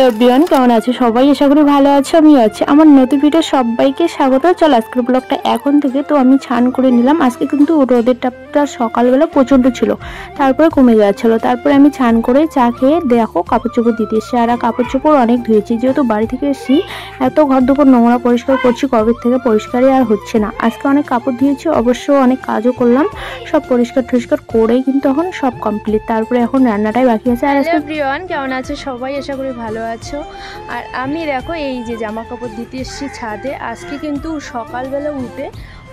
Hello everyone, কেমন আছো সবাই? আশা করি ভালো আছো, আমিও আছি। আমার নতুন ভিডিও সবাইকে স্বাগত। চলো আজকের ব্লগটা এখন থেকে। তো আমি স্নান করে নিলাম। আজকে কিন্তু রোদের তাপটা সকালবেলা প্রচণ্ড ছিল, তারপরে কমে যাচ্ছিলো। তারপরে আমি স্নান করে চা খেয়ে দেখো কাপড় চোপড় দিতে এসেছি। আর কাপড় চোপড় অনেক ধুয়েছি, যেহেতু বাড়ি থেকে এসেছি। এত ঘর দুপুর নোংরা পরিষ্কার করছি, কবে থেকে পরিষ্কারই আর হচ্ছে না। আজকে অনেক কাপড় ধুয়েছি, অবশ্য অনেক কাজও করলাম। সব পরিষ্কার টরিষ্কার করেই কিন্তু এখন সব কমপ্লিট। তারপরে এখন রান্নাটাই বাকি আছে। আর হ্যালো এভরিওয়ান, কেমন আছো সবাই? আশা করি ভালো আছো। আর আমি দেখো এই যে জামা কাপড় দিতে এসেছি ছাদে। আজকে কিন্তু সকালবেলা উঠে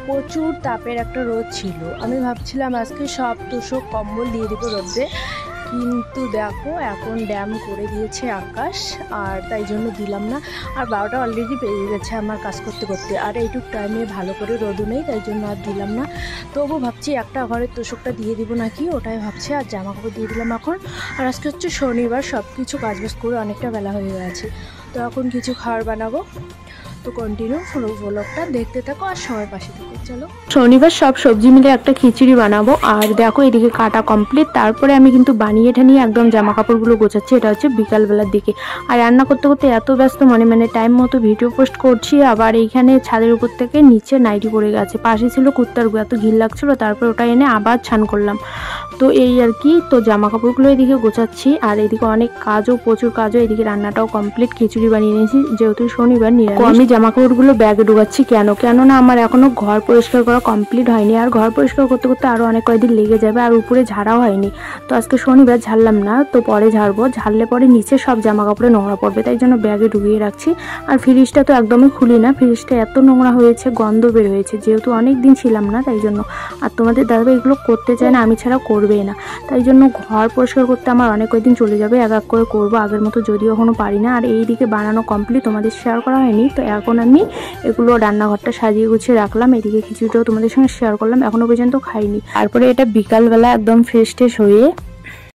প্রচুর তাপের একটা রোদ ছিল। আমি ভাবছিলাম আজকে সব তোষক কম্বল দিয়ে দেবো রোদে, কিন্তু দেখো এখন ড্যাম করে দিয়েছে আকাশ, আর তাই জন্য দিলাম না। আর 12টা অলরেডি বেজে গেছে আমার কাজ করতে করতে, আর এইটুক টাইমে ভালো করে রোদও নেই, তাই জন্য আর দিলাম না। তবু ভাবছি একটা ঘরের তোষকটা দিয়ে দিব নাকি, ওটাই ভাবছি। আর জামা কাপড় দিয়ে দিলাম এখন। আর আজকে হচ্ছে শনিবার, সব কিছু কাজবাজ করে অনেকটা বেলা হয়ে গেছে। তো এখন কিছু খাবার বানাবো। তো কন্টিনিউ ব্লগটা দেখতে থাকো আর সবার পাশে থাকো। চলো, শনিবার সব সবজি মিলে একটা খিচুড়ি বানাবো। আর দেখো এদিকে কাটা কমপ্লিট। তারপরে আমি কিন্তু বানিয়ে ঠানিয়ে একদম জামা কাপড়গুলো গোছাচ্ছি। এটা হচ্ছে বিকালবেলার দিকে। আর রান্না করতে করতে এত ব্যস্ত, মানে টাইম মতো ভিডিও পোস্ট করছি। আবার এইখানে ছাদের উপর থেকে নিচে নাইটি পড়ে গেছে, পাশে ছিল কুত্তার গু, এত ঘির লাগছিল। তারপর ওটা এনে আবার ছান করলাম। তো এই আর কি। তো জামা কাপড়গুলো এদিকে গোছাচ্ছি, আর এদিকে অনেক কাজও, প্রচুর কাজও। এদিকে রান্নাটাও কমপ্লিট, খিচুড়ি বানিয়ে নিয়েছি যেহেতু শনিবার নিরামিষ। আমি জামা কাপড়গুলো ব্যাগে ঢুকাচ্ছি। কেননা আমার এখনো ঘর পরিষ্কার করা কমপ্লিট হয়নি। আর ঘর পরিষ্কার করতে করতে আরো অনেক কয়েকদিন লেগে যাবে। আর উপরে ঝাড়াও হয়নি, তো আজকে শনিবার ঝাড়লাম না, তো পরে ঝাড়বো। ঝাড়লে পরে নিচে সব জামা কাপড়ে নোংরা পড়বে, তাই জন্য ব্যাগে ঢুকিয়ে রাখছি। আর ফ্রিজটা তো একদমই খুলি না, ফ্রিজটা এত নোংরা হয়েছে, গন্ধ বের হয়েছে, যেহেতু অনেক দিন ছিলাম না তাই জন্য। আর তোমাদের দাদা এগুলো করতে চায় না, আমি ছাড়া করবেই না, তাই জন্য ঘর পরিষ্কার করতে আমার অনেক কয়েকদিন চলে যাবে। এক এক করে করবো, আগের মতো যদিও এখনো পারি না। আর এইদিকে বানানো কমপ্লিট, তোমাদের শেয়ার করা হয়নি। তো এখন আমি এগুলো রান্নাঘরটা সাজিয়ে গুছিয়ে রাখলাম। এদিকে খিচুড়িটাও তোমাদের সঙ্গে শেয়ার করলাম, এখনো পর্যন্ত খাইনি। তারপরে এটা বিকালবেলা একদম ফ্রেশ ট্রেশ হয়ে